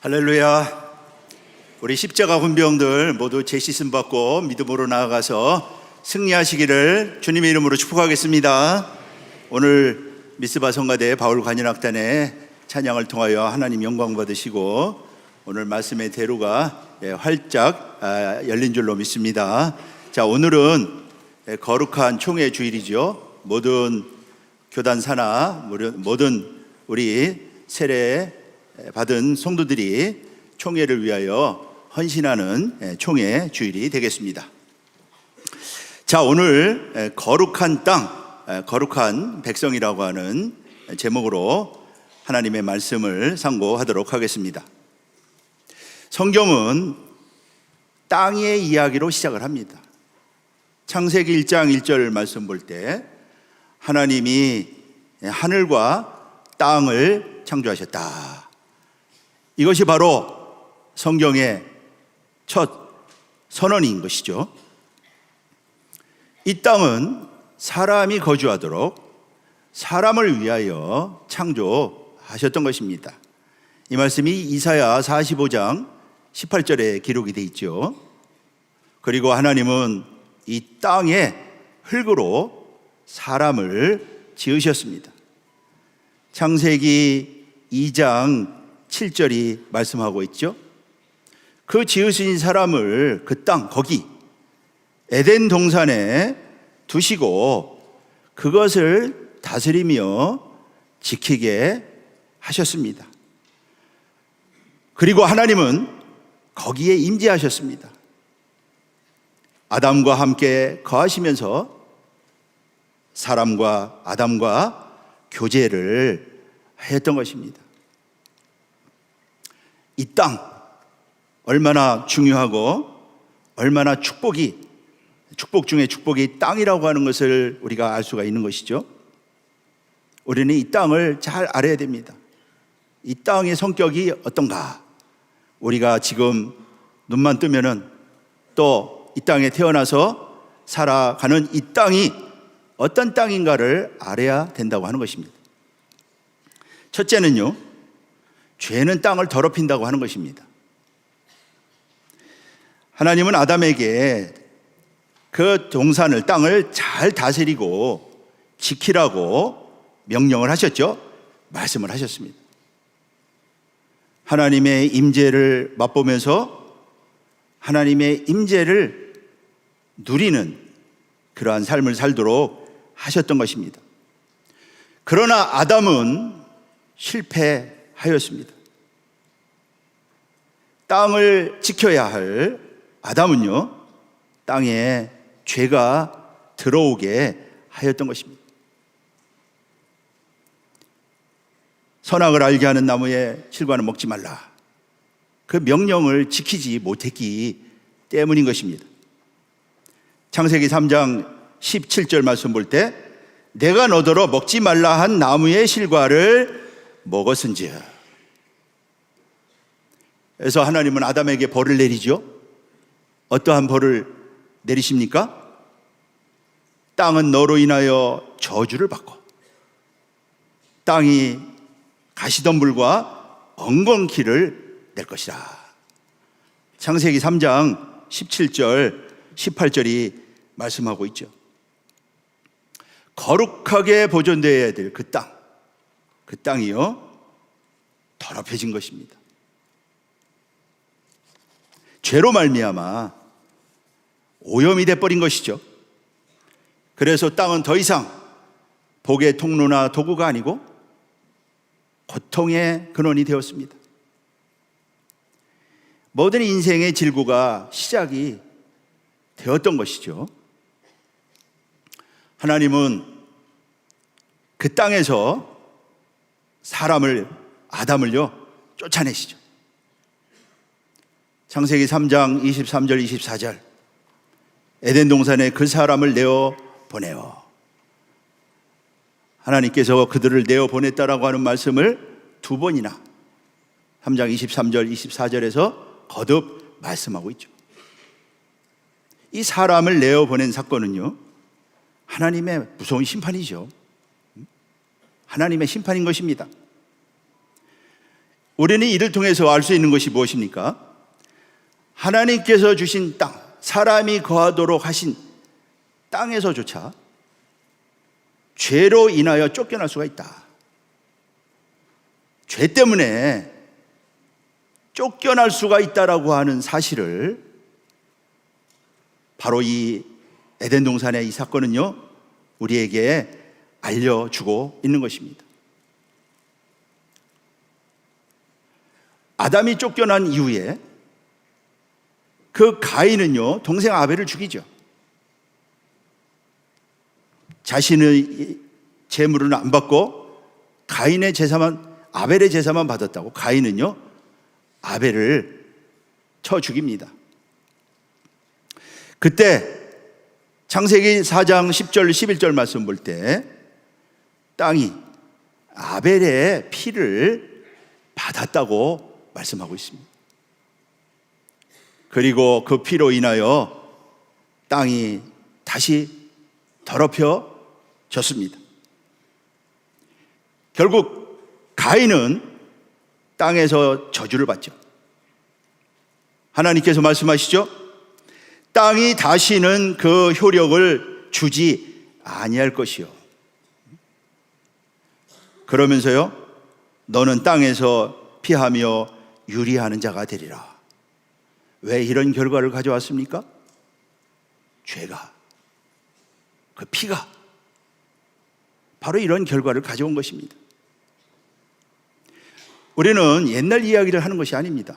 할렐루야. 우리 십자가 훈병들 모두 제시씀 받고 믿음으로 나아가서 승리하시기를 주님의 이름으로 축복하겠습니다. 오늘 미스바 성가대 바울 관현악단의 찬양을 통하여 하나님 영광 받으시고 오늘 말씀의 대로가 활짝 열린 줄로 믿습니다. 자, 오늘은 거룩한 총회 주일이죠. 모든 교단사나 모든 우리 세례 받은 성도들이 총회를 위하여 헌신하는 총회 주일이 되겠습니다. 자, 오늘 거룩한 땅, 거룩한 백성이라고 하는 제목으로 하나님의 말씀을 상고하도록 하겠습니다. 성경은 땅의 이야기로 시작을 합니다. 창세기 1장 1절 말씀 볼 때 하나님이 하늘과 땅을 창조하셨다. 이것이 바로 성경의 첫 선언인 것이죠. 이 땅은 사람이 거주하도록 사람을 위하여 창조하셨던 것입니다. 이 말씀이 이사야 45장 18절에 기록이 되어 있죠. 그리고 하나님은 이 땅에 흙으로 사람을 지으셨습니다. 창세기 2장 7절이 말씀하고 있죠. 그 지으신 사람을 그 땅, 거기 에덴 동산에 두시고 그것을 다스리며 지키게 하셨습니다. 그리고 하나님은 거기에 임재하셨습니다. 아담과 함께 거하시면서 사람과 아담과 교제를 했던 것입니다. 이 땅 얼마나 중요하고 얼마나 축복 중에 축복이 땅이라고 하는 것을 우리가 알 수가 있는 것이죠. 우리는 이 땅을 잘 알아야 됩니다. 이 땅의 성격이 어떤가? 우리가 지금 눈만 뜨면은 또 이 땅에 태어나서 살아가는 이 땅이 어떤 땅인가를 알아야 된다고 하는 것입니다. 첫째는요, 죄는 땅을 더럽힌다고 하는 것입니다. 하나님은 아담에게 그 동산을, 땅을 잘 다스리고 지키라고 명령을 하셨죠. 말씀을 하셨습니다. 하나님의 임재를 맛보면서 하나님의 임재를 누리는 그러한 삶을 살도록 하셨던 것입니다. 그러나 아담은 실패하였습니다. 땅을 지켜야 할 아담은요, 땅에 죄가 들어오게 하였던 것입니다. 선악을 알게 하는 나무의 실과는 먹지 말라. 그 명령을 지키지 못했기 때문인 것입니다. 창세기 3장 17절 말씀 볼 때 내가 너더러 먹지 말라 한 나무의 실과를 먹었은지. 그래서 하나님은 아담에게 벌을 내리죠. 어떠한 벌을 내리십니까? 땅은 너로 인하여 저주를 받고 땅이 가시덤불과 엉겅퀴를 낼 것이라. 창세기 3장 17절 18절이 말씀하고 있죠. 거룩하게 보존되어야 될 그 땅, 그 땅이요 더럽혀진 것입니다. 죄로 말미암아 오염이 돼버린 것이죠. 그래서 땅은 더 이상 복의 통로나 도구가 아니고 고통의 근원이 되었습니다. 모든 인생의 질구가 시작이 되었던 것이죠. 하나님은 그 땅에서 사람을, 아담을요 쫓아내시죠. 창세기 3장 23절 24절 에덴 동산에 그 사람을 내어 보내어. 하나님께서 그들을 내어 보냈다라고 하는 말씀을 두 번이나 3장 23절 24절에서 거듭 말씀하고 있죠. 이 사람을 내어 보낸 사건은요 하나님의 무서운 심판이죠. 하나님의 심판인 것입니다. 우리는 이를 통해서 알 수 있는 것이 무엇입니까? 하나님께서 주신 땅, 사람이 거하도록 하신 땅에서조차 죄로 인하여 쫓겨날 수가 있다. 죄 때문에 쫓겨날 수가 있다라고 하는 사실을 바로 이 에덴 동산의 이 사건은요, 우리에게 알려주고 있는 것입니다. 아담이 쫓겨난 이후에 그 가인은요, 동생 아벨을 죽이죠. 자신의 재물은 안 받고 가인의 제사만, 아벨의 제사만 받았다고 가인은요, 아벨을 쳐 죽입니다. 그때 창세기 4장 10절 11절 말씀 볼 때 땅이 아벨의 피를 받았다고 말씀하고 있습니다. 그리고 그 피로 인하여 땅이 다시 더럽혀졌습니다. 결국 가인은 땅에서 저주를 받죠. 하나님께서 말씀하시죠. 땅이 다시는 그 효력을 주지 아니할 것이요. 그러면서요, 너는 땅에서 피하며 유리하는 자가 되리라. 왜 이런 결과를 가져왔습니까? 죄가, 그 피가 바로 이런 결과를 가져온 것입니다. 우리는 옛날 이야기를 하는 것이 아닙니다.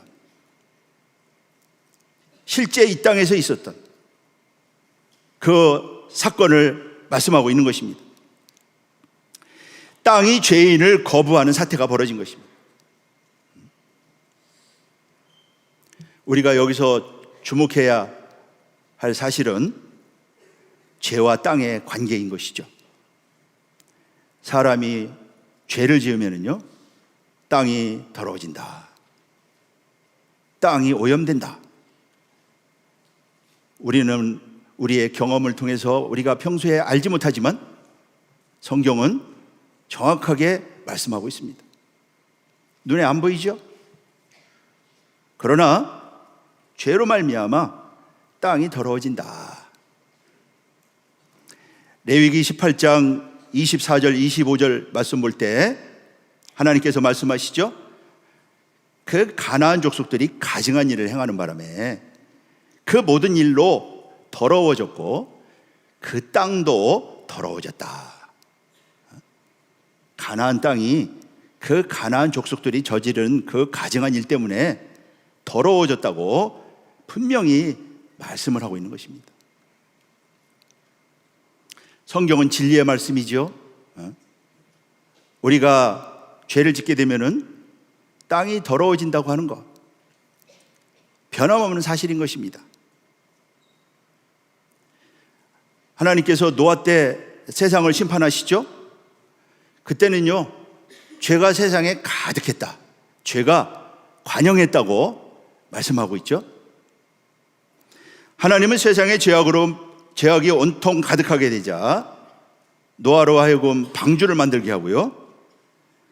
실제 이 땅에서 있었던 그 사건을 말씀하고 있는 것입니다. 땅이 죄인을 거부하는 사태가 벌어진 것입니다. 우리가 여기서 주목해야 할 사실은 죄와 땅의 관계인 것이죠. 사람이 죄를 지으면요, 땅이 더러워진다. 땅이 오염된다. 우리는 우리의 경험을 통해서 우리가 평소에 알지 못하지만 성경은 정확하게 말씀하고 있습니다. 눈에 안 보이죠? 그러나 죄로 말미암아 땅이 더러워진다. 레위기 18장 24절 25절 말씀 볼 때 하나님께서 말씀하시죠. 그 가나안 족속들이 가증한 일을 행하는 바람에 그 모든 일로 더러워졌고 그 땅도 더러워졌다. 가나안 땅이 그 가나안 족속들이 저지른 그 가증한 일 때문에 더러워졌다고 분명히 말씀을 하고 있는 것입니다. 성경은 진리의 말씀이죠. 우리가 죄를 짓게 되면은 땅이 더러워진다고 하는 것, 변함없는 사실인 것입니다. 하나님께서 노아 때 세상을 심판하시죠. 그때는요, 죄가 세상에 가득했다, 죄가 관영했다고 말씀하고 있죠. 하나님은 세상에 죄악이 온통 가득하게 되자 노아로 하여금 방주를 만들게 하고요,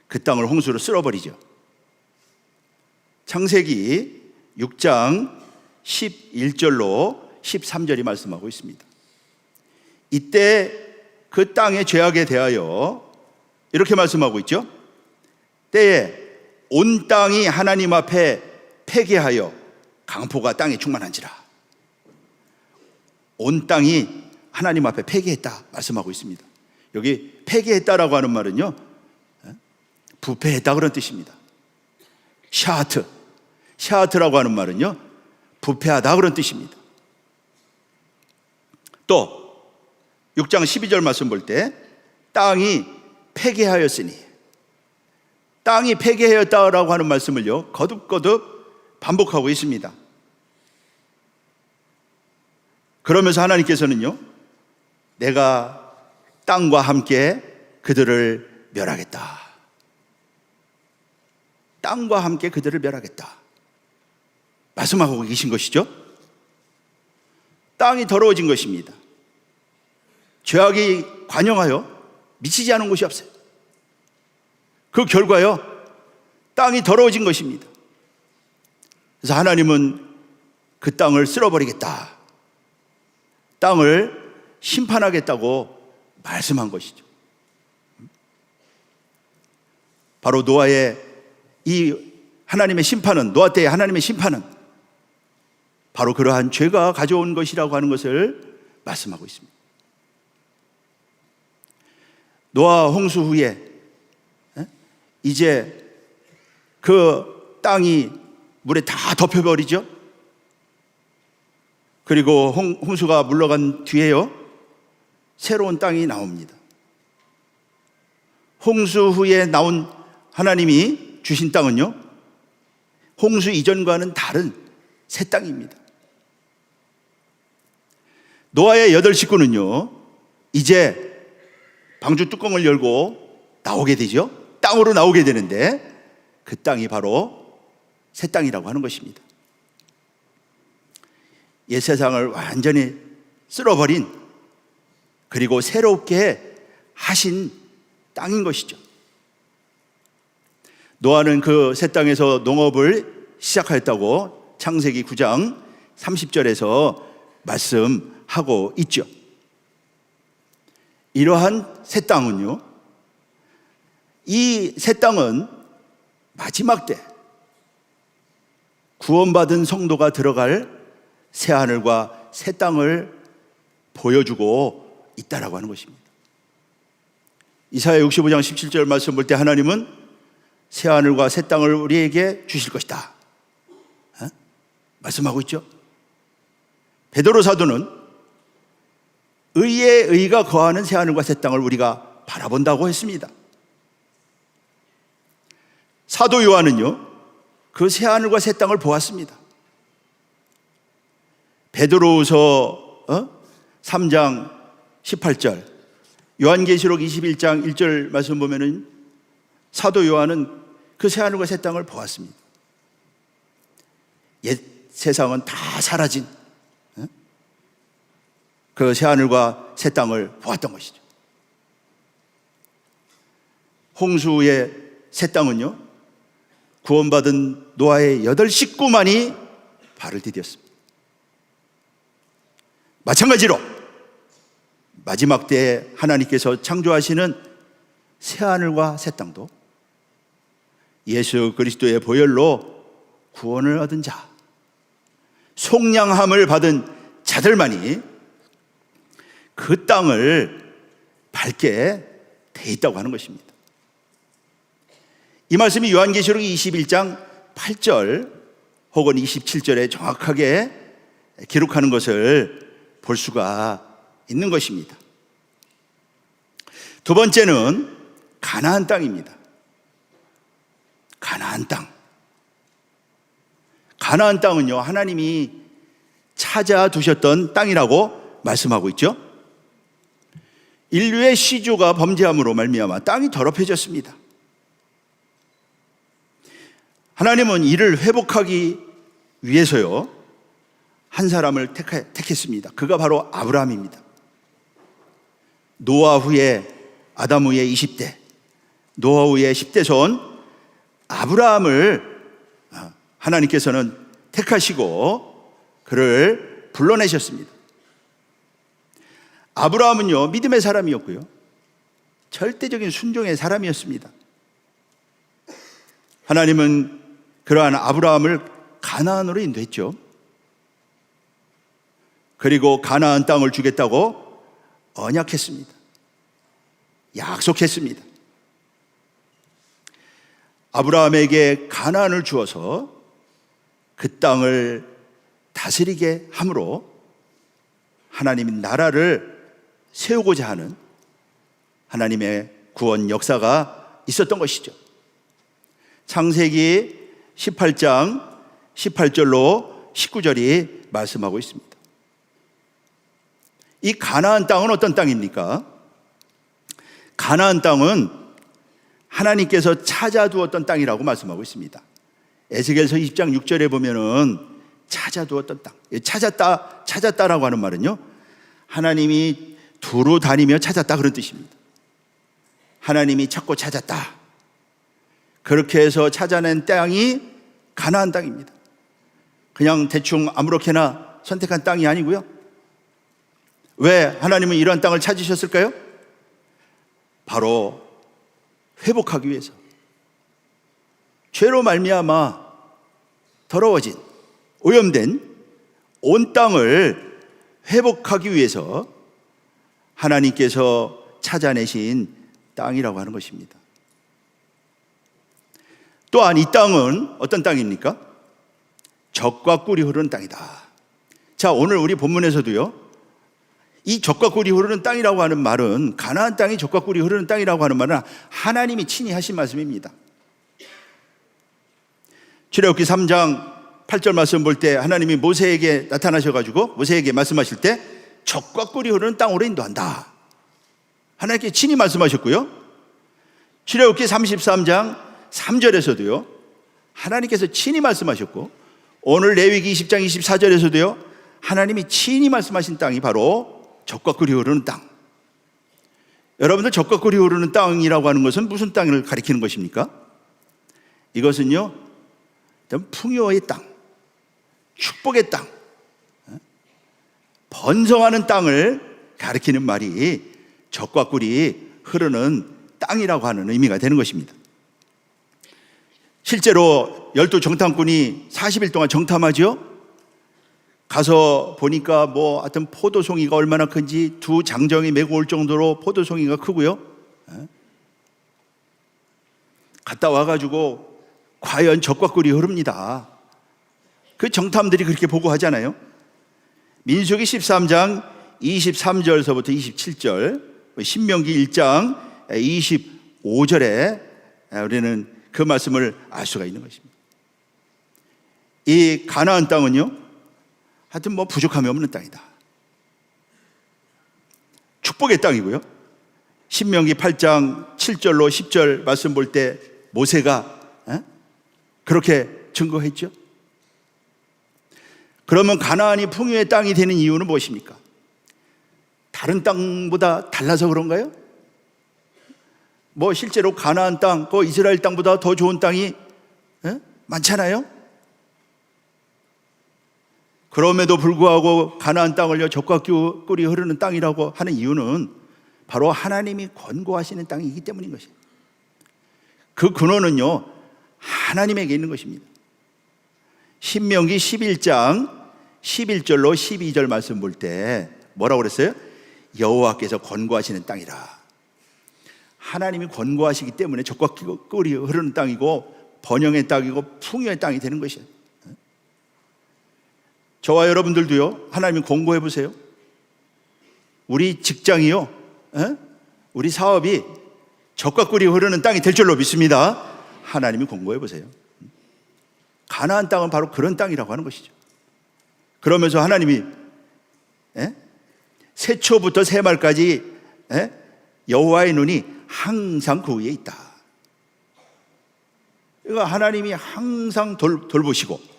그 땅을 홍수로 쓸어버리죠. 창세기 6장 11절로 13절이 말씀하고 있습니다. 이때 그 땅의 죄악에 대하여 이렇게 말씀하고 있죠. 때에 온 땅이 하나님 앞에 폐괴하여 강포가 땅에 충만한지라. 온 땅이 하나님 앞에 폐괴했다 말씀하고 있습니다. 여기 폐괴했다라고 하는 말은요, 부패했다 그런 뜻입니다. 샤트라고 하는 말은요, 부패하다 그런 뜻입니다. 또 6장 12절 말씀 볼 때 땅이 폐괴하였으니, 땅이 폐괴하였다라고 하는 말씀을요, 거듭거듭 반복하고 있습니다. 그러면서 하나님께서는요, 내가 땅과 함께 그들을 멸하겠다. 땅과 함께 그들을 멸하겠다 말씀하고 계신 것이죠. 땅이 더러워진 것입니다. 죄악이 관영하여 미치지 않은 곳이 없어요. 그 결과요, 땅이 더러워진 것입니다. 그래서 하나님은 그 땅을 쓸어버리겠다, 땅을 심판하겠다고 말씀한 것이죠. 바로 노아의 이 하나님의 심판은, 노아 때의 하나님의 심판은 바로 그러한 죄가 가져온 것이라고 하는 것을 말씀하고 있습니다. 노아 홍수 후에 이제 그 땅이 물에 다 덮여버리죠. 그리고 홍수가 물러간 뒤에요, 새로운 땅이 나옵니다. 홍수 후에 나온 하나님이 주신 땅은요, 홍수 이전과는 다른 새 땅입니다. 노아의 8 식구는요, 이제 방주 뚜껑을 열고 나오게 되죠. 땅으로 나오게 되는데 그 땅이 바로 새 땅이라고 하는 것입니다. 옛 세상을 완전히 쓸어버린, 그리고 새롭게 하신 땅인 것이죠. 노아는 그 새 땅에서 농업을 시작하였다고 창세기 9장 30절에서 말씀하고 있죠. 이러한 새 땅은요, 이 새 땅은 마지막 때 구원받은 성도가 들어갈 새 하늘과 새 땅을 보여주고 있다라고 하는 것입니다. 이사야 65장 17절 말씀 볼 때 하나님은 새 하늘과 새 땅을 우리에게 주실 것이다 말씀하고 있죠. 베드로 사도는 의의 의가 거하는 새 하늘과 새 땅을 우리가 바라본다고 했습니다. 사도 요한은요, 그 새 하늘과 새 땅을 보았습니다. 베드로후서 3장 18절, 요한계시록 21장 1절 말씀 보면은 사도 요한은 그 새 하늘과 새 땅을 보았습니다. 옛 세상은 다 사라진 그 새 하늘과 새 땅을 보았던 것이죠. 홍수의 새 땅은요, 구원받은 노아의 8 식구만이 발을 디뎠습니다. 마찬가지로 마지막 때에 하나님께서 창조하시는 새 하늘과 새 땅도 예수 그리스도의 보혈로 구원을 얻은 자, 속량함을 받은 자들만이 그 땅을 밟게 돼 있다고 하는 것입니다. 이 말씀이 요한계시록 21장 8절 혹은 27절에 정확하게 기록하는 것을 볼 수가 있는 것입니다. 두 번째는 가나안 땅입니다. 가나안 땅. 가나안 땅은요, 하나님이 찾아두셨던 땅이라고 말씀하고 있죠. 인류의 시조가 범죄함으로 말미암아 땅이 더럽혀졌습니다. 하나님은 이를 회복하기 위해서요, 한 사람을 택했습니다. 그가 바로 아브라함입니다. 노아 후에 아담 후에 20대, 노아 후에 10대 손 아브라함을 하나님께서는 택하시고 그를 불러내셨습니다. 아브라함은요, 믿음의 사람이었고요, 절대적인 순종의 사람이었습니다. 하나님은 그러한 아브라함을 가나안으로 인도했죠. 그리고 가나안 땅을 주겠다고 언약했습니다. 약속했습니다. 아브라함에게 가나안을 주어서 그 땅을 다스리게 함으로 하나님의 나라를 세우고자 하는 하나님의 구원 역사가 있었던 것이죠. 창세기 18장 18절로 19절이 말씀하고 있습니다. 이 가나안 땅은 어떤 땅입니까? 가나안 땅은 하나님께서 찾아두었던 땅이라고 말씀하고 있습니다. 에스겔서 20장 6절에 보면은 찾아두었던 땅, 찾았다라고 하는 말은요, 하나님이 두루 다니며 찾았다 그런 뜻입니다. 하나님이 찾고 찾았다. 그렇게 해서 찾아낸 땅이 가나안 땅입니다. 그냥 대충 아무렇게나 선택한 땅이 아니고요. 왜 하나님은 이런 땅을 찾으셨을까요? 바로 회복하기 위해서. 죄로 말미암아 더러워진, 오염된 온 땅을 회복하기 위해서 하나님께서 찾아내신 땅이라고 하는 것입니다. 또한 이 땅은 어떤 땅입니까? 젖과 꿀이 흐르는 땅이다. 자, 오늘 우리 본문에서도요, 이 젖과 꿀이 흐르는 땅이라고 하는 말은, 가나안 땅이 젖과 꿀이 흐르는 땅이라고 하는 말은 하나님이 친히 하신 말씀입니다. 출애굽기 3장 8절 말씀 볼 때 하나님이 모세에게 나타나셔가지고 모세에게 말씀하실 때 젖과 꿀이 흐르는 땅으로 인도한다. 하나님께 친히 말씀하셨고요. 출애굽기 33장 3절에서도요, 하나님께서 친히 말씀하셨고, 오늘 레위기 20장 24절에서도요, 하나님이 친히 말씀하신 땅이 바로 젖과 꿀이 흐르는 땅. 여러분들, 젖과 꿀이 흐르는 땅이라고 하는 것은 무슨 땅을 가리키는 것입니까? 이것은요, 풍요의 땅, 축복의 땅, 번성하는 땅을 가리키는 말이 젖과 꿀이 흐르는 땅이라고 하는 의미가 되는 것입니다. 실제로 12 정탐꾼이 40일 동안 정탐하죠. 가서 보니까 하여튼 포도송이가 얼마나 큰지 두 장정이 메고 올 정도로 포도송이가 크고요. 갔다 와가지고 과연 젖과 꿀이 흐릅니다. 그 정탐들이 그렇게 보고하잖아요. 민수기 13장 23절서부터 27절, 신명기 1장 25절에 우리는 그 말씀을 알 수가 있는 것입니다. 이 가나안 땅은요, 하여튼 부족함이 없는 땅이다. 축복의 땅이고요. 신명기 8장 7절로 10절 말씀 볼 때 모세가 그렇게 증거했죠. 그러면 가나안이 풍요의 땅이 되는 이유는 무엇입니까? 다른 땅보다 달라서 그런가요? 실제로 가나안 땅, 이스라엘 땅보다 더 좋은 땅이 많잖아요. 그럼에도 불구하고 가나안 땅을요, 젖과 꿀이 흐르는 땅이라고 하는 이유는 바로 하나님이 권고하시는 땅이기 때문인 것이에요. 그 근원은요, 하나님에게 있는 것입니다. 신명기 11장 11절로 12절 말씀 볼 때 뭐라고 그랬어요? 여호와께서 권고하시는 땅이라. 하나님이 권고하시기 때문에 젖과 꿀이 흐르는 땅이고 번영의 땅이고 풍요의 땅이 되는 것이에요. 저와 여러분들도요, 하나님이 권고해 보세요. 우리 직장이요, 우리 사업이 젖과 꿀이 흐르는 땅이 될 줄로 믿습니다. 하나님이 권고해 보세요. 가나안 땅은 바로 그런 땅이라고 하는 것이죠. 그러면서 하나님이 새초부터 새말까지 여호와의 눈이 항상 그 위에 있다. 그러니까 하나님이 항상 돌보시고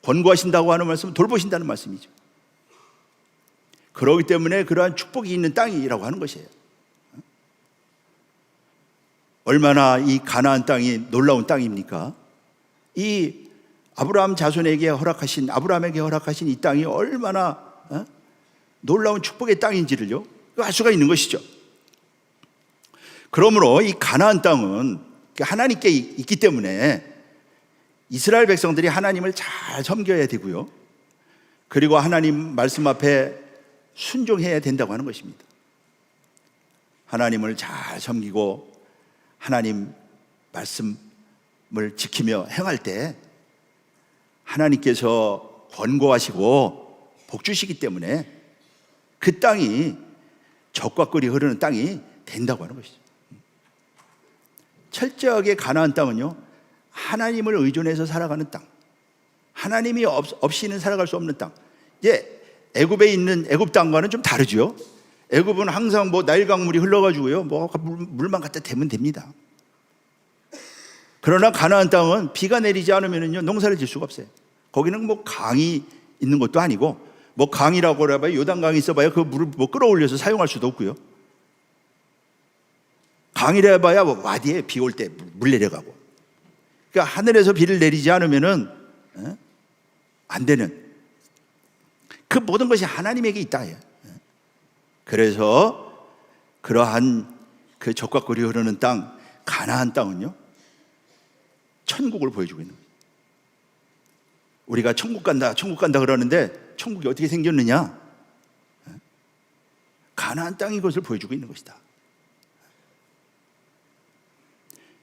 권고하신다고 하는 말씀은 돌보신다는 말씀이죠. 그렇기 때문에 그러한 축복이 있는 땅이라고 하는 것이에요. 얼마나 이 가나안 땅이 놀라운 땅입니까? 이 아브라함 자손에게 아브라함에게 허락하신 이 땅이 얼마나 놀라운 축복의 땅인지를요, 알 수가 있는 것이죠. 그러므로 이 가나안 땅은 하나님께 있기 때문에 이스라엘 백성들이 하나님을 잘 섬겨야 되고요, 그리고 하나님 말씀 앞에 순종해야 된다고 하는 것입니다. 하나님을 잘 섬기고 하나님 말씀을 지키며 행할 때 하나님께서 권고하시고 복 주시기 때문에 그 땅이 젖과 꿀이 흐르는 땅이 된다고 하는 것이죠. 철저하게 가나안 땅은요, 하나님을 의존해서 살아가는 땅, 하나님이 없이는 살아갈 수 없는 땅. 이제 애굽에 있는 애굽 땅과는 좀 다르죠. 애굽은 항상 나일 강물이 흘러가지고요, 물만 갖다 대면 됩니다. 그러나 가나안 땅은 비가 내리지 않으면요, 농사를 질 수가 없어요. 거기는 강이 있는 것도 아니고, 강이라고 해봐요, 요단강이 있어봐요, 그 물을 끌어올려서 사용할 수도 없고요. 강이라 해봐야 와디에 비 올 때 물 내려가고, 그러니까 하늘에서 비를 내리지 않으면은 안 되는, 그 모든 것이 하나님에게 있다. 그래서 그러한 그 젖과 꿀이 흐르는 땅, 가나안 땅은요, 천국을 보여주고 있는 거예요. 우리가 천국 간다 그러는데 천국이 어떻게 생겼느냐? 가나안 땅인 것을 보여주고 있는 것이다.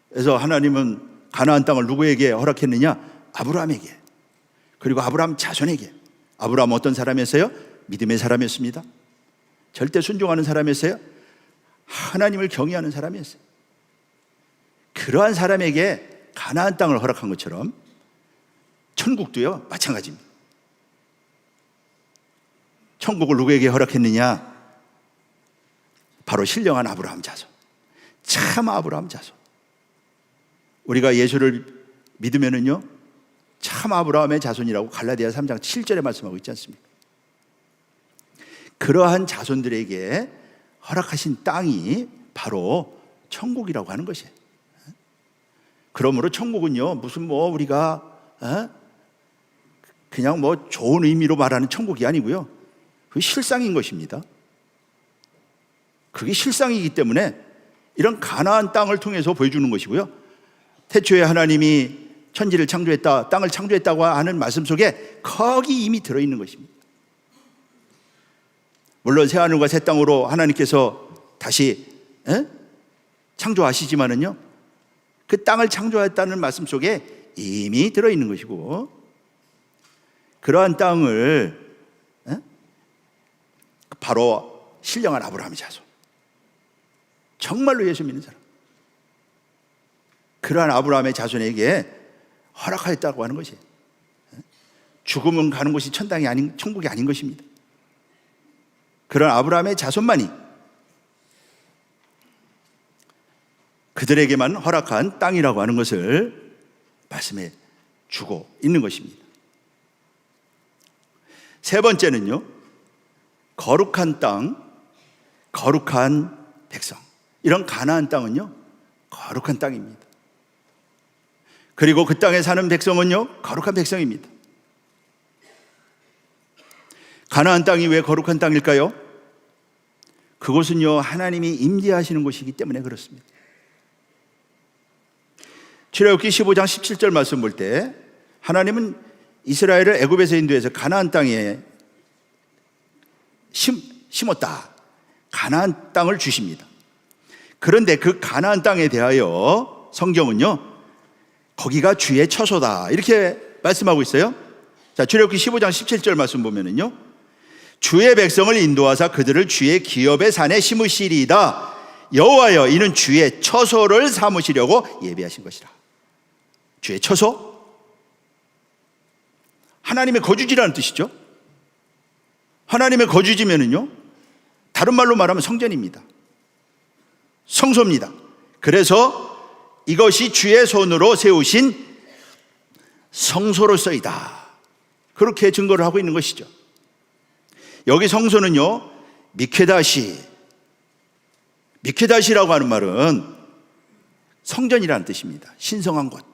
그래서 하나님은 가나안 땅을 누구에게 허락했느냐? 아브라함에게, 그리고 아브라함 자손에게. 아브라함 어떤 사람이었어요? 믿음의 사람이었습니다. 절대 순종하는 사람이었어요. 하나님을 경외하는 사람이었어요. 그러한 사람에게 가나안 땅을 허락한 것처럼 천국도요, 마찬가지입니다. 천국을 누구에게 허락했느냐? 바로 신령한 아브라함 자손, 참 아브라함 자손. 우리가 예수를 믿으면은요, 참 아브라함의 자손이라고 갈라디아 3장 7절에 말씀하고 있지 않습니까? 그러한 자손들에게 허락하신 땅이 바로 천국이라고 하는 것이에요. 그러므로 천국은요, 무슨 우리가 그냥 좋은 의미로 말하는 천국이 아니고요, 그게 실상인 것입니다. 그게 실상이기 때문에 이런 가나안 땅을 통해서 보여주는 것이고요, 태초에 하나님이 천지를 창조했다, 땅을 창조했다고 하는 말씀 속에 거기 이미 들어있는 것입니다. 물론 새하늘과 새 땅으로 하나님께서 다시 창조하시지만은요, 그 땅을 창조했다는 말씀 속에 이미 들어있는 것이고, 그러한 땅을 바로 신령한 아브라함의 자손, 정말로 예수 믿는 사람, 그러한 아브라함의 자손에게 허락하였다고 하는 것이에요. 죽음은 가는 곳이 천당이 아닌, 천국이 아닌 것입니다. 그런 아브라함의 자손만이 그들에게만 허락한 땅이라고 하는 것을 말씀해 주고 있는 것입니다. 세 번째는요, 거룩한 땅, 거룩한 백성. 이런 가나안 땅은요, 거룩한 땅입니다. 그리고 그 땅에 사는 백성은요, 거룩한 백성입니다. 가나안 땅이 왜 거룩한 땅일까요? 그곳은요, 하나님이 임재하시는 곳이기 때문에 그렇습니다. 출애굽기 15장 17절 말씀 볼 때, 하나님은 이스라엘을 애굽에서 인도해서 가나안 땅에 심었다. 가나안 땅을 주십니다. 그런데 그 가나안 땅에 대하여 성경은요, 거기가 주의 처소다, 이렇게 말씀하고 있어요. 자, 출애굽기 15장 17절 말씀 보면은요, 주의 백성을 인도하사 그들을 주의 기업의 산에 심으시리이다. 여호와여, 이는 주의 처소를 삼으시려고 예비하신 것이라. 주의 처소? 하나님의 거주지라는 뜻이죠. 하나님의 거주지면은요, 다른 말로 말하면 성전입니다. 성소입니다. 그래서 이것이 주의 손으로 세우신 성소로서이다, 그렇게 증거를 하고 있는 것이죠. 여기 성소는요, 미케다시라고 하는 말은 성전이라는 뜻입니다. 신성한 곳.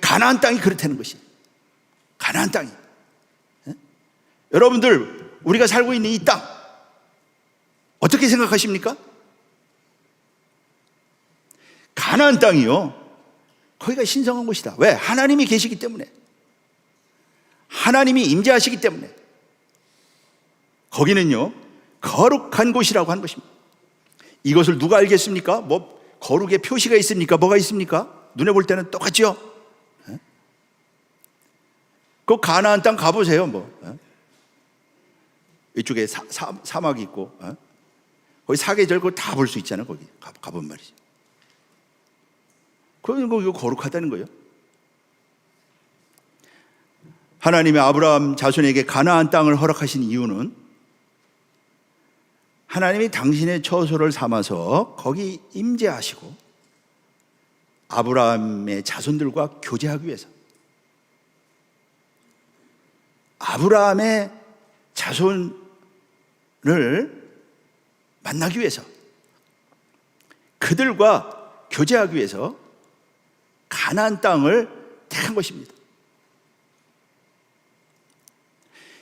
가나안 땅이 그렇다는 것이에요. 가나안 땅이. 여러분들, 우리가 살고 있는 이 땅 어떻게 생각하십니까? 가나안 땅이요, 거기가 신성한 곳이다. 왜? 하나님이 계시기 때문에, 하나님이 임재하시기 때문에. 거기는요, 거룩한 곳이라고 하는 것입니다. 이것을 누가 알겠습니까? 거룩의 표시가 있습니까? 뭐가 있습니까? 눈에 볼 때는 똑같죠? 그 가나안 땅 가보세요. 이쪽에 사막이 있고, 거기 사계절 그거 다 볼 수 있잖아요. 거기 가본 말이지. 그러니까 이거 거룩하다는 거예요. 하나님의 아브라함 자손에게 가나안 땅을 허락하신 이유는 하나님이 당신의 처소를 삼아서 거기 임재하시고 아브라함의 자손들과 교제하기 위해서, 아브라함의 자손을 만나기 위해서, 그들과 교제하기 위해서 가나안 땅을 택한 것입니다.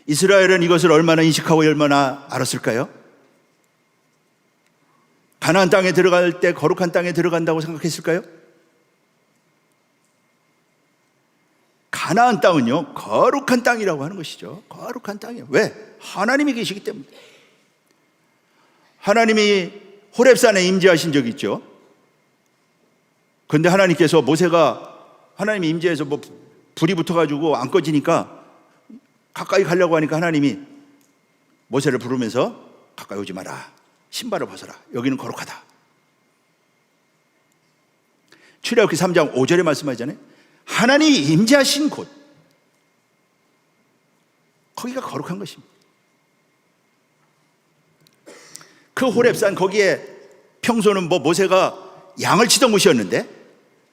이스라엘은 이것을 얼마나 인식하고 얼마나 알았을까요? 가나안 땅에 들어갈 때 거룩한 땅에 들어간다고 생각했을까요? 가나안 땅은요, 거룩한 땅이라고 하는 것이죠. 거룩한 땅이에요. 왜? 하나님이 계시기 때문에. 하나님이 호렙산에 임재하신 적이 있죠. 그런데 하나님께서 모세가 하나님이 임재해서 뭐 불이 붙어가지고 안 꺼지니까 가까이 가려고 하니까 하나님이 모세를 부르면서 가까이 오지 마라. 신발을 벗어라. 여기는 거룩하다. 출애굽기 3장 5절에 말씀하잖아요. 하나님이 임재하신 곳, 거기가 거룩한 것입니다. 그 호렙산 거기에 평소는 뭐 모세가 양을 치던 곳이었는데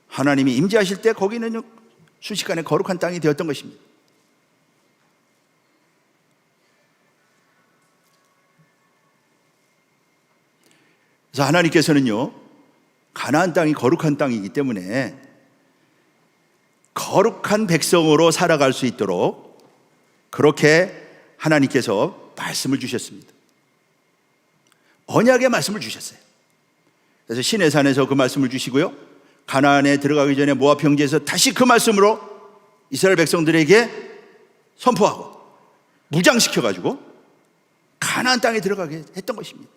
하나님이 임재하실 때 거기는 순식간에 거룩한 땅이 되었던 것입니다. 그래서 하나님께서는요, 가나안 땅이 거룩한 땅이기 때문에 거룩한 백성으로 살아갈 수 있도록 그렇게 하나님께서 말씀을 주셨습니다. 언약의 말씀을 주셨어요. 그래서 시내산에서 그 말씀을 주시고요, 가나안에 들어가기 전에 모압 평지에서 다시 그 말씀으로 이스라엘 백성들에게 선포하고 무장시켜가지고 가나안 땅에 들어가게 했던 것입니다.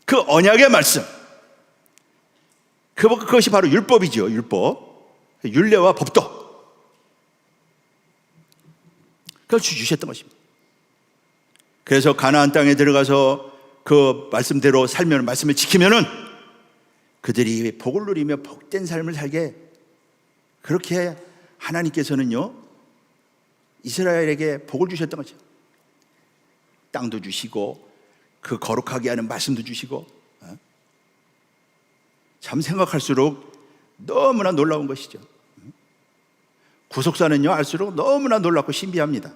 그 언약의 말씀, 그것이 바로 율법이죠. 율법, 율례와 법도, 그걸 주셨던 것입니다. 그래서 가나안 땅에 들어가서 그 말씀대로 살면, 말씀을 지키면은 그들이 복을 누리며 복된 삶을 살게, 그렇게 하나님께서는요 이스라엘에게 복을 주셨던 거죠. 땅도 주시고 그 거룩하게 하는 말씀도 주시고, 참 생각할수록 너무나 놀라운 것이죠. 구속사는요 알수록 너무나 놀랍고 신비합니다.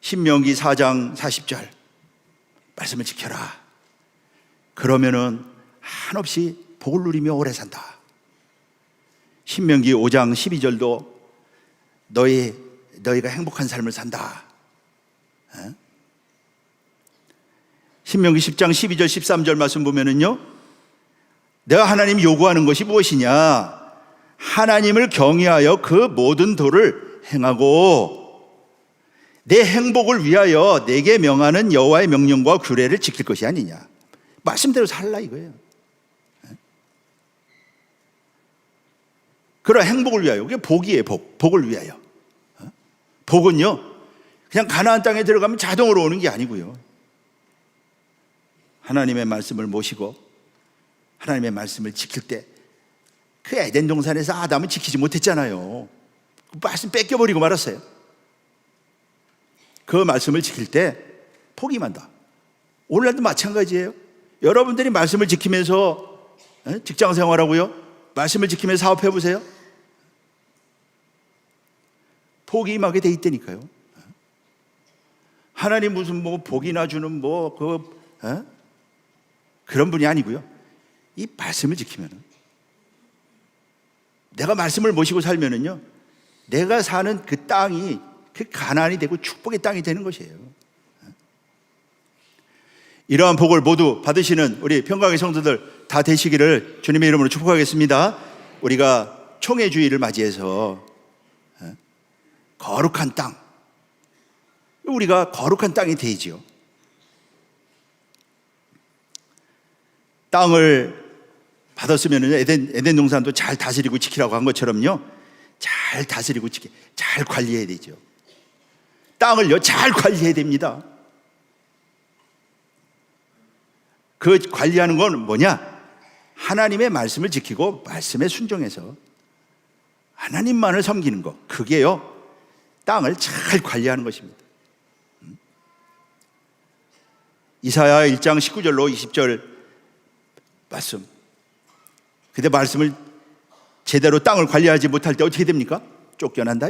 신명기 4장 40절 말씀을 지켜라. 그러면은 한없이 복을 누리며 오래 산다. 신명기 5장 12절도 너희가 행복한 삶을 산다. 신명기 10장 12절 13절 말씀 보면은요, 내가 하나님 요구하는 것이 무엇이냐? 하나님을 경외하여 그 모든 도를 행하고 내 행복을 위하여 내게 명하는 여호와의 명령과 규례를 지킬 것이 아니냐. 말씀대로 살라 이거예요. 그런 행복을 위하여, 그게 복이에요. 복을 위하여. 복은요 그냥 가나안 땅에 들어가면 자동으로 오는 게 아니고요, 하나님의 말씀을 모시고 하나님의 말씀을 지킬 때, 그 에덴 동산에서 아담은 지키지 못했잖아요. 그 말씀 뺏겨버리고 말았어요. 그 말씀을 지킬 때 복이 임한다. 오늘날도 마찬가지예요. 여러분들이 말씀을 지키면서 직장 생활하고요, 말씀을 지키면서 사업해 보세요. 복이 임하게 돼 있다니까요. 하나님 무슨 뭐 복이나 주는 그런 분이 아니고요, 이 말씀을 지키면은, 내가 말씀을 모시고 살면은요, 내가 사는 그 땅이 그 가나안이 되고 축복의 땅이 되는 것이에요. 이러한 복을 모두 받으시는 우리 평강의 성도들 다 되시기를 주님의 이름으로 축복하겠습니다. 우리가 총회주의를 맞이해서 거룩한 땅, 우리가 거룩한 땅이 되지요. 땅을 받았으면 에덴 동산도 잘 다스리고 지키라고 한 것처럼요, 잘 다스리고 잘 관리해야 되죠. 땅을요 잘 관리해야 됩니다. 그 관리하는 건 뭐냐? 하나님의 말씀을 지키고 말씀에 순종해서 하나님만을 섬기는 것, 그게요 땅을 잘 관리하는 것입니다. 이사야 1장 19절로 20절 말씀, 근데 말씀을 제대로 땅을 관리하지 못할 때 어떻게 됩니까? 쫓겨난다.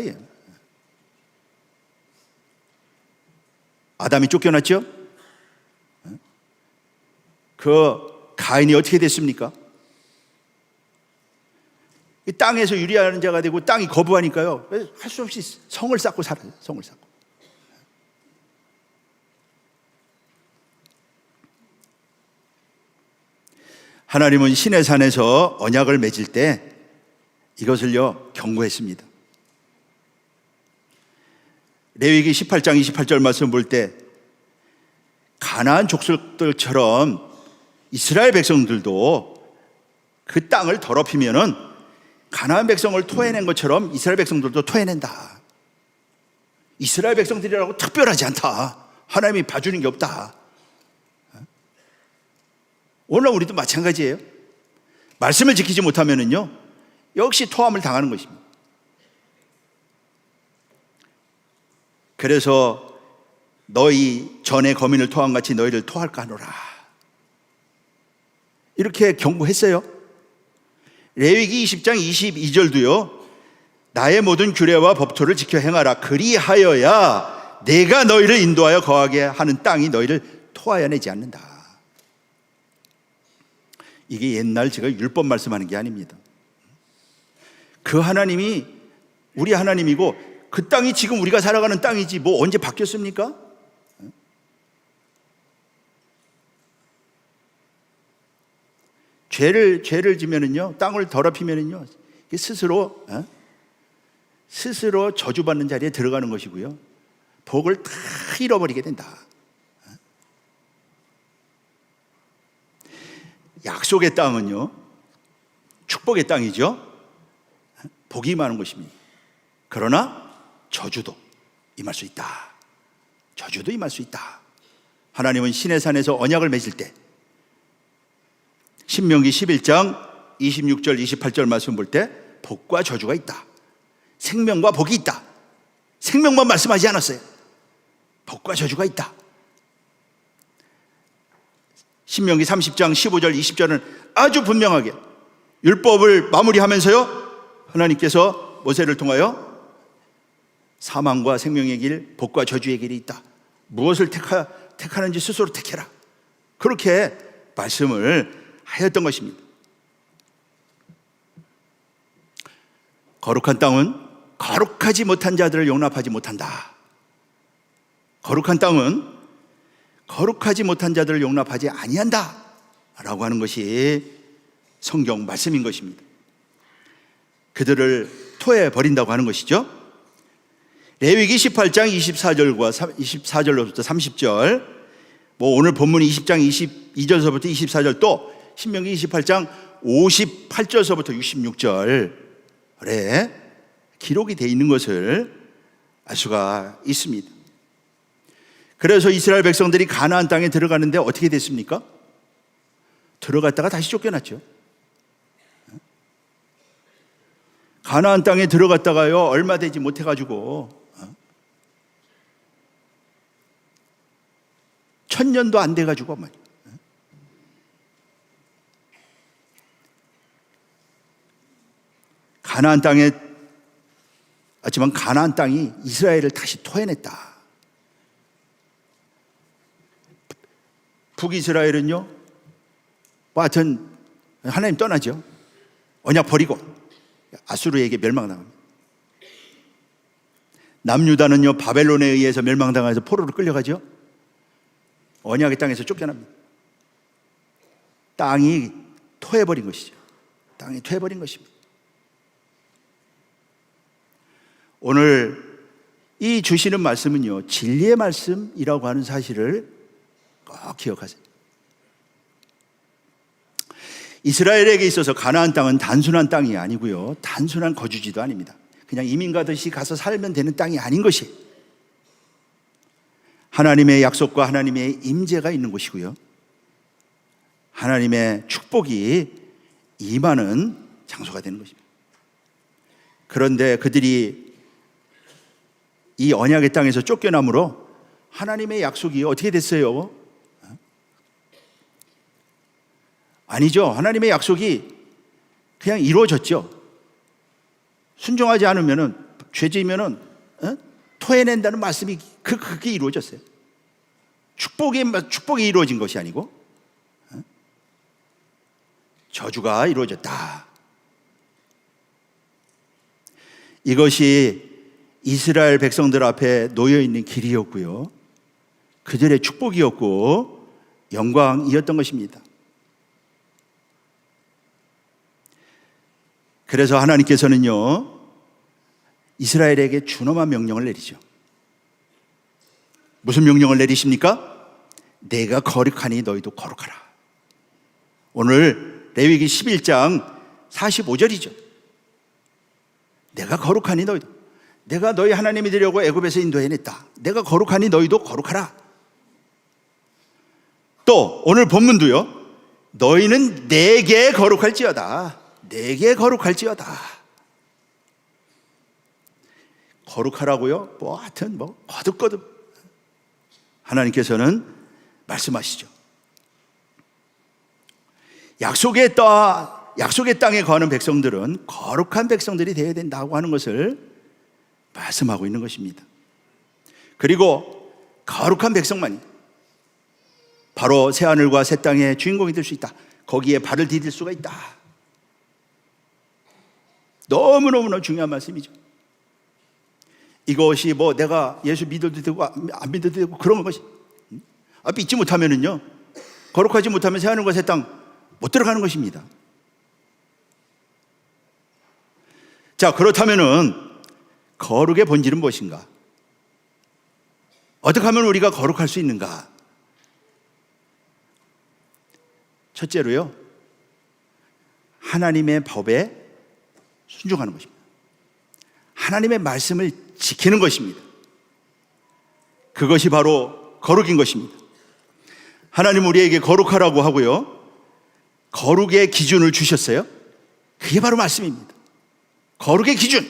아담이 쫓겨났죠? 그 가인이 어떻게 됐습니까? 땅에서 유리하는 자가 되고 땅이 거부하니까요, 할 수 없이 성을 쌓고 살아요. 성을 쌓고. 하나님은 신의 산에서 언약을 맺을 때 이것을요 경고했습니다. 레위기 18장 28절 말씀 볼 때 가나안 족속들처럼 이스라엘 백성들도 그 땅을 더럽히면은 가나안 백성을 토해낸 것처럼 이스라엘 백성들도 토해낸다. 이스라엘 백성들이라고 특별하지 않다. 하나님이 봐주는 게 없다. 오늘 우리도 마찬가지예요. 말씀을 지키지 못하면은요 역시 토함을 당하는 것입니다. 그래서 너희 전에 거민을 토한 같이 너희를 토할까 하노라, 이렇게 경고했어요. 레위기 20장 22절도요 나의 모든 규례와 법도를 지켜 행하라, 그리하여야 내가 너희를 인도하여 거하게 하는 땅이 너희를 토하여 내지 않는다. 이게 옛날 제가 율법 말씀하는 게 아닙니다. 그 하나님이 우리 하나님이고 그 땅이 지금 우리가 살아가는 땅이지 뭐 언제 바뀌었습니까? 죄를 지면은요, 땅을 더럽히면은요 스스로 저주받는 자리에 들어가는 것이고요, 복을 다 잃어버리게 된다. 약속의 땅은요 축복의 땅이죠. 복이 임하는 것입니다. 그러나 저주도 임할 수 있다. 저주도 임할 수 있다. 하나님은 신의 산에서 언약을 맺을 때 신명기 11장 26절 28절 말씀 볼 때 복과 저주가 있다, 생명과 복이 있다. 생명만 말씀하지 않았어요. 복과 저주가 있다. 신명기 30장 15절 20절은 아주 분명하게 율법을 마무리하면서요 하나님께서 모세를 통하여 사망과 생명의 길, 복과 저주의 길이 있다. 무엇을 택하는지 스스로 택해라. 그렇게 말씀을 하였던 것입니다. 거룩한 땅은 거룩하지 못한 자들을 용납하지 못한다. 거룩한 땅은 거룩하지 못한 자들을 용납하지 아니한다 라고 하는 것이 성경 말씀인 것입니다. 그들을 토해버린다고 하는 것이죠. 레위기 18장 24절로부터 30절, 뭐 오늘 본문 20장 22절서부터 24절, 또 신명기 28장 58절서부터 66절에 기록이 되어 있는 것을 알 수가 있습니다. 그래서 이스라엘 백성들이 가나안 땅에 들어가는데 어떻게 됐습니까? 들어갔다가 다시 쫓겨났죠. 가나안 땅에 들어갔다가요 얼마 되지 못해가지고 1000년도 안 돼가지고 가나안 땅에 하지만 가나안 땅이 이스라엘을 다시 토해냈다. 북이스라엘은요 하여튼 하나님 떠나죠. 언약 버리고 아수르에게 멸망당합니다. 남유다는요 바벨론에 의해서 멸망당해서 포로로 끌려가죠. 언약의 땅에서 쫓겨납니다. 땅이 토해버린 것이죠. 땅이 토해버린 것입니다. 오늘 이 주시는 말씀은요 진리의 말씀이라고 하는 사실을 꼭 기억하세요. 이스라엘에게 있어서 가나안 땅은 단순한 땅이 아니고요 단순한 거주지도 아닙니다. 그냥 이민 가듯이 가서 살면 되는 땅이 아닌 것이 하나님의 약속과 하나님의 임재가 있는 곳이고요 하나님의 축복이 임하는 장소가 되는 것입니다. 그런데 그들이 이 언약의 땅에서 쫓겨남으로 하나님의 약속이 어떻게 됐어요? 아니죠. 하나님의 약속이 그냥 이루어졌죠. 순종하지 않으면은 죄지면은 토해낸다는 말씀이 그게 이루어졌어요. 축복이 이루어진 것이 아니고 저주가 이루어졌다. 이것이 이스라엘 백성들 앞에 놓여 있는 길이었고요. 그들의 축복이었고 영광이었던 것입니다. 그래서 하나님께서는요, 이스라엘에게 준엄한 명령을 내리죠. 무슨 명령을 내리십니까? 내가 거룩하니 너희도 거룩하라. 오늘 레위기 11장 45절이죠. 내가 거룩하니 너희도, 내가 너희 하나님이 되려고 애굽에서 인도해냈다. 내가 거룩하니 너희도 거룩하라. 또 오늘 본문도요, 너희는 내게 거룩할지어다. 내게 거룩할지어다. 거룩하라고요? 뭐 하여튼 거듭거듭 하나님께서는 말씀하시죠. 약속의 땅에 거하는 백성들은 거룩한 백성들이 되어야 된다고 하는 것을 말씀하고 있는 것입니다. 그리고 거룩한 백성만이 바로 새하늘과 새 땅의 주인공이 될 수 있다. 거기에 발을 디딜 수가 있다. 너무너무나 중요한 말씀이죠. 이것이 뭐 내가 예수 믿어도 되고 안 믿어도 되고 그런 것이, 믿지 못하면은요, 거룩하지 못하면 새하늘과 새 땅 못 들어가는 것입니다. 자, 그렇다면은 거룩의 본질은 무엇인가? 어떻게 하면 우리가 거룩할 수 있는가? 첫째로요, 하나님의 법에 순종하는 것입니다. 하나님의 말씀을 지키는 것입니다. 그것이 바로 거룩인 것입니다. 하나님 우리에게 거룩하라고 하고요, 거룩의 기준을 주셨어요. 그게 바로 말씀입니다. 거룩의 기준,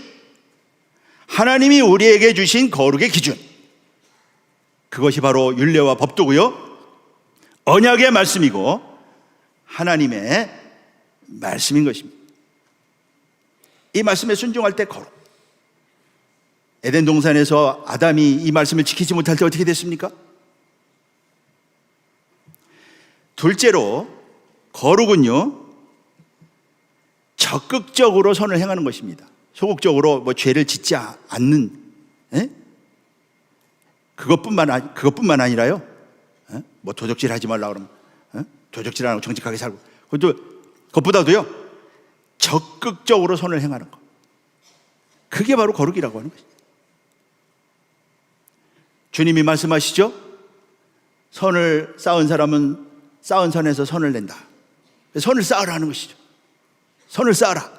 하나님이 우리에게 주신 거룩의 기준, 그것이 바로 율례와 법도고요, 언약의 말씀이고 하나님의 말씀인 것입니다. 이 말씀에 순종할 때 거룩. 에덴 동산에서 아담이 이 말씀을 지키지 못할 때 어떻게 됐습니까? 둘째로, 거룩은요, 적극적으로 선을 행하는 것입니다. 소극적으로 죄를 짓지 않는, 그것뿐만 아니라요, 도적질 하지 말라 그러면 도적질 안 하고 정직하게 살고, 그것보다도요, 적극적으로 선을 행하는 것, 그게 바로 거룩이라고 하는 것입니다. 주님이 말씀하시죠. 선을 쌓은 사람은 쌓은 선에서 선을 낸다. 선을 쌓으라는 것이죠. 선을 쌓아라.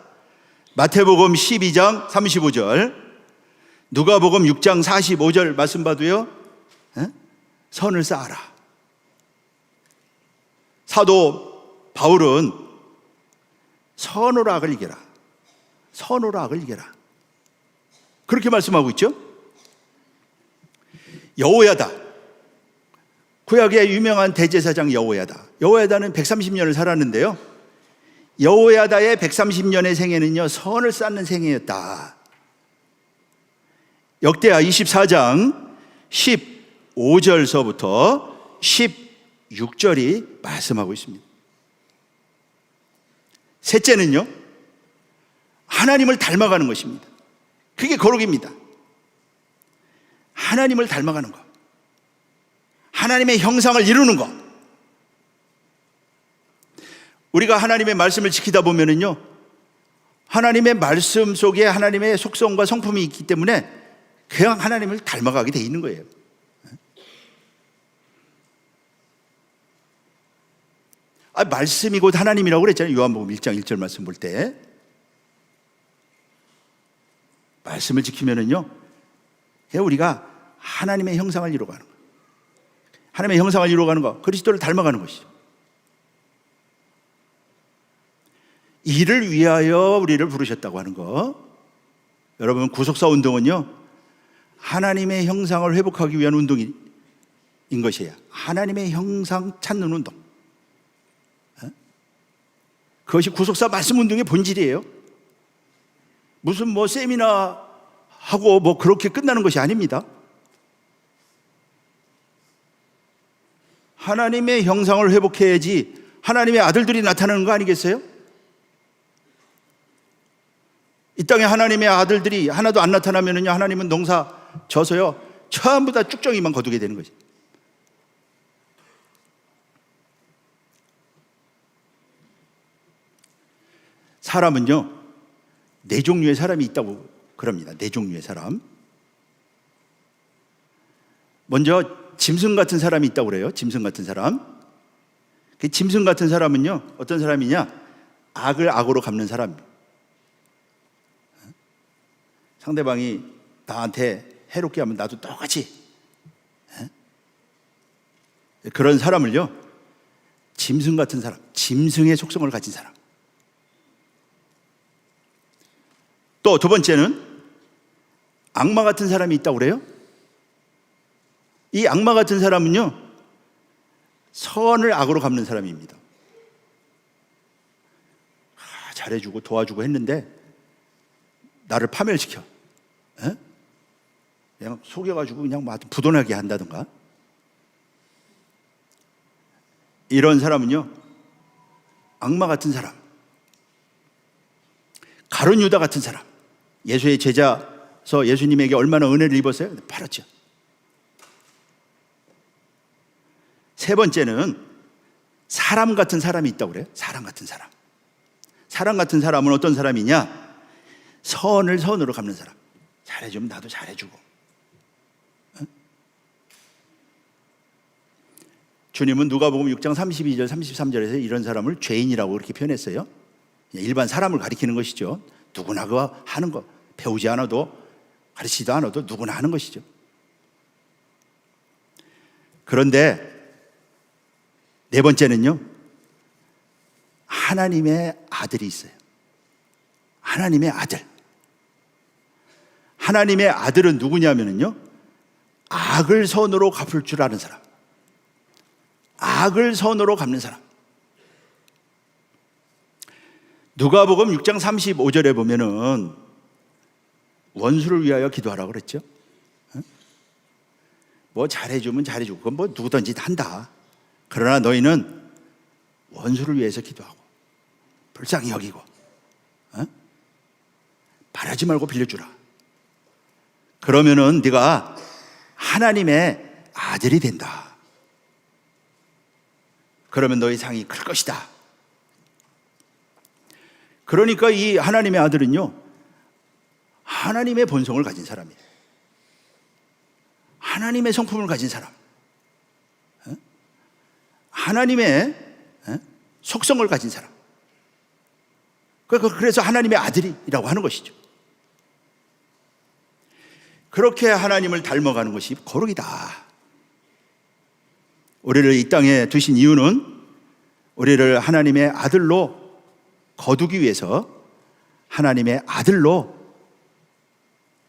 마태복음 12장 35절, 누가복음 6장 45절 말씀 봐도요, 선을 쌓아라. 사도 바울은 선으로 악을 이겨라, 선으로 악을 이겨라, 그렇게 말씀하고 있죠. 여호야다, 구약의 유명한 대제사장 여호야다는 130년을 살았는데요, 여호야다의 130년의 생애는요, 선을 쌓는 생애였다. 역대하 24장 15절서부터 16절이 말씀하고 있습니다. 셋째는요, 하나님을 닮아가는 것입니다. 그게 거룩입니다. 하나님을 닮아가는 것, 하나님의 형상을 이루는 것. 우리가 하나님의 말씀을 지키다 보면은요, 하나님의 말씀 속에 하나님의 속성과 성품이 있기 때문에 그냥 하나님을 닮아가게 돼 있는 거예요. 말씀이 곧 하나님이라고 그랬잖아요. 요한복음 1장 1절 말씀 볼 때. 말씀을 지키면은요, 우리가 하나님의 형상을 이루어가는 거예요. 하나님의 형상을 이루어가는 것, 그리스도를 닮아가는 것이죠. 이를 위하여 우리를 부르셨다고 하는 것. 여러분, 구속사 운동은요, 하나님의 형상을 회복하기 위한 운동인 것이에요. 하나님의 형상 찾는 운동. 그것이 구속사 말씀 운동의 본질이에요. 무슨 세미나 하고 그렇게 끝나는 것이 아닙니다. 하나님의 형상을 회복해야지 하나님의 아들들이 나타나는 거 아니겠어요? 이 땅에 하나님의 아들들이 하나도 안 나타나면은요, 하나님은 농사 져서요 전부 다 쭉정이만 거두게 되는 거죠. 사람은요 네 종류의 사람이 있다고 그럽니다. 네 종류의 사람. 먼저 짐승 같은 사람이 있다고 그래요. 짐승 같은 사람. 그 짐승 같은 사람은요 어떤 사람이냐? 악을 악으로 갚는 사람입니다. 상대방이 나한테 해롭게 하면 나도 똑같이, 그런 사람을요 짐승 같은 사람, 짐승의 속성을 가진 사람. 또 두 번째는 악마 같은 사람이 있다고 그래요. 이 악마 같은 사람은요 선을 악으로 갚는 사람입니다. 잘해주고 도와주고 했는데 나를 파멸시켜, 그냥 속여가지고 그냥 뭐 부도나게 한다든가. 이런 사람은요 악마 같은 사람. 가룟 유다 같은 사람. 예수의 제자서 예수님에게 얼마나 은혜를 입었어요? 팔았죠. 세 번째는 사람 같은 사람이 있다고 그래요. 사람 같은 사람. 사람 같은 사람은 어떤 사람이냐? 선을 선으로 갚는 사람. 잘해주면 나도 잘해주고. 주님은 누가복음 6장 32절 33절에서 이런 사람을 죄인이라고 그렇게 표현했어요. 일반 사람을 가리키는 것이죠. 누구나 그거 하는 거, 배우지 않아도 가르치지도 않아도 누구나 하는 것이죠. 그런데 네 번째는요 하나님의 아들이 있어요. 하나님의 아들. 하나님의 아들은 누구냐면요 악을 선으로 갚을 줄 아는 사람. 악을 선으로 갚는 사람. 누가복음 6장 35절에 보면은 원수를 위하여 기도하라고 그랬죠. 뭐 잘해주면 잘해주고 그건 뭐 누구든지 한다. 그러나 너희는 원수를 위해서 기도하고 불쌍히 여기고 바라지 말고 빌려주라. 그러면은 네가 하나님의 아들이 된다. 그러면 너희 상이 클 것이다. 그러니까 이 하나님의 아들은요 하나님의 본성을 가진 사람이에요. 하나님의 성품을 가진 사람. 하나님의 속성을 가진 사람. 그래서 하나님의 아들이라고 하는 것이죠. 그렇게 하나님을 닮아가는 것이 거룩이다. 우리를 이 땅에 두신 이유는 우리를 하나님의 아들로 거두기 위해서, 하나님의 아들로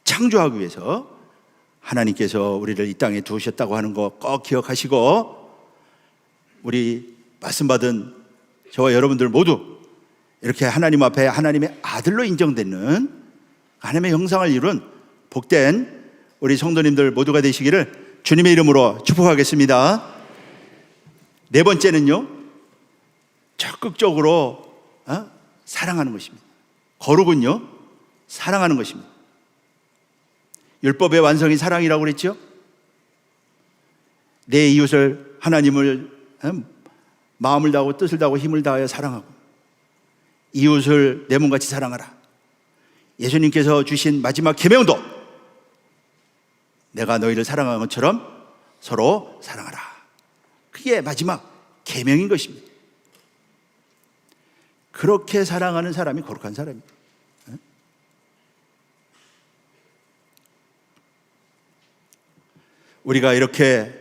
창조하기 위해서 하나님께서 우리를 이 땅에 두셨다고 하는 거 꼭 기억하시고, 우리 말씀 받은 저와 여러분들 모두 이렇게 하나님 앞에 하나님의 아들로 인정되는 하나님의 형상을 이룬 복된 우리 성도님들 모두가 되시기를 주님의 이름으로 축복하겠습니다. 네 번째는요 적극적으로 사랑하는 것입니다. 거룩은요 사랑하는 것입니다. 율법의 완성이 사랑이라고 그랬죠. 내 이웃을, 하나님을 마음을 다하고 뜻을 다하고 힘을 다하여 사랑하고 이웃을 내 몸같이 사랑하라. 예수님께서 주신 마지막 계명도 내가 너희를 사랑한 것처럼 서로 사랑하라. 그게 마지막 계명인 것입니다. 그렇게 사랑하는 사람이 거룩한 사람입니다. 우리가 이렇게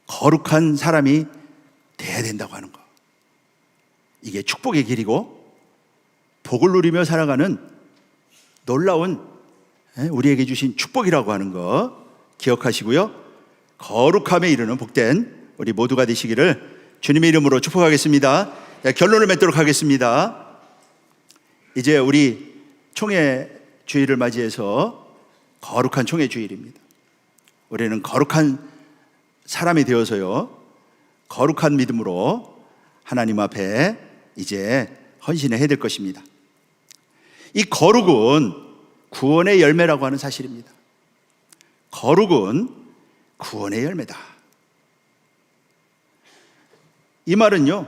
거룩한 사람이 돼야 된다고 하는 것, 이게 축복의 길이고 복을 누리며 살아가는 놀라운 우리에게 주신 축복이라고 하는 거 기억하시고요, 거룩함에 이르는 복된 우리 모두가 되시기를 주님의 이름으로 축복하겠습니다. 결론을 맺도록 하겠습니다. 이제 우리 총회 주일을 맞이해서 거룩한 총회 주일입니다. 우리는 거룩한 사람이 되어서요 거룩한 믿음으로 하나님 앞에 이제 헌신해야 될 것입니다. 이 거룩은 구원의 열매라고 하는 사실입니다. 거룩은 구원의 열매다. 이 말은요,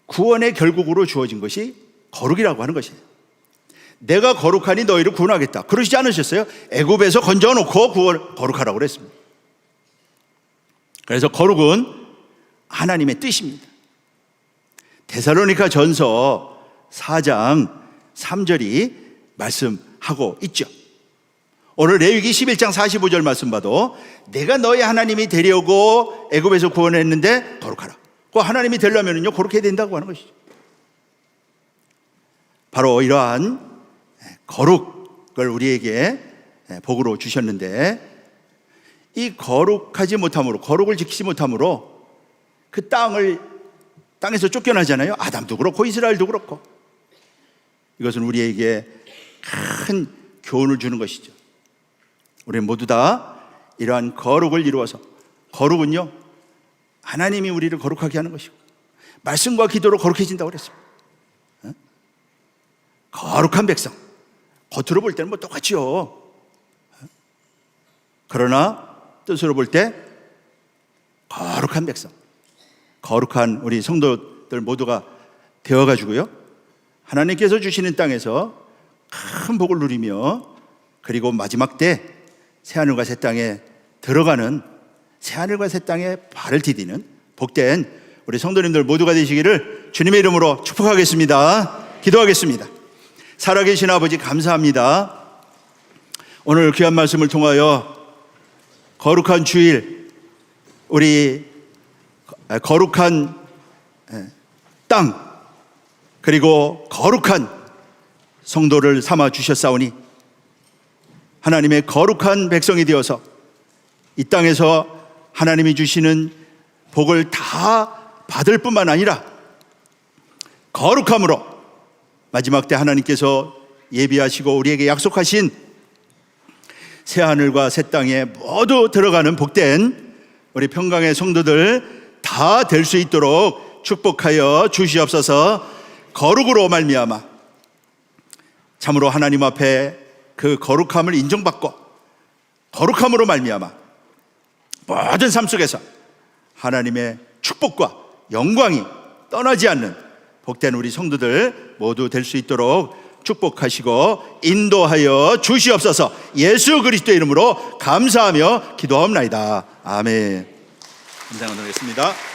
구원의 결국으로 주어진 것이 거룩이라고 하는 것이에요. 내가 거룩하니 너희를 구원하겠다. 그러시지 않으셨어요? 애굽에서 건져놓고 거룩하라고 그랬습니다. 그래서 거룩은 하나님의 뜻입니다. 데살로니가 전서 4장 3절이 말씀하고 있죠. 오늘 레위기 11장 45절 말씀 봐도 내가 너희 하나님이 되려고 애굽에서 구원했는데 거룩하라. 그 하나님이 되려면요 거룩해야 된다고 하는 것이죠. 바로 이러한 거룩을 우리에게 복으로 주셨는데, 이 거룩하지 못함으로, 거룩을 지키지 못함으로 그 땅에서 쫓겨나잖아요. 아담도 그렇고 이스라엘도 그렇고. 이것은 우리에게 큰 교훈을 주는 것이죠. 우리 모두 다 이러한 거룩을 이루어서, 거룩은요 하나님이 우리를 거룩하게 하는 것이고 말씀과 기도로 거룩해진다고 그랬습니다. 거룩한 백성, 겉으로 볼 때는 뭐 똑같죠. 그러나 뜻으로 볼 때 거룩한 백성, 거룩한 우리 성도들 모두가 되어가지고요 하나님께서 주시는 땅에서 큰 복을 누리며, 그리고 마지막 때 새하늘과 새 땅에 들어가는, 새하늘과 새 땅에 발을 디디는 복된 우리 성도님들 모두가 되시기를 주님의 이름으로 축복하겠습니다. 기도하겠습니다. 살아계신 아버지 감사합니다. 오늘 귀한 말씀을 통하여 거룩한 주일, 우리 거룩한 땅, 그리고 거룩한 성도를 삼아 주셨사오니 하나님의 거룩한 백성이 되어서 이 땅에서 하나님이 주시는 복을 다 받을 뿐만 아니라 거룩함으로 마지막 때 하나님께서 예비하시고 우리에게 약속하신 새하늘과 새 땅에 모두 들어가는 복된 우리 평강의 성도들 다 될 수 있도록 축복하여 주시옵소서. 거룩으로 말미암아 참으로 하나님 앞에 그 거룩함을 인정받고, 거룩함으로 말미암아 모든 삶 속에서 하나님의 축복과 영광이 떠나지 않는 복된 우리 성도들 모두 될 수 있도록 축복하시고 인도하여 주시옵소서. 예수 그리스도의 이름으로 감사하며 기도하옵나이다. 아멘. 감사하겠습니다.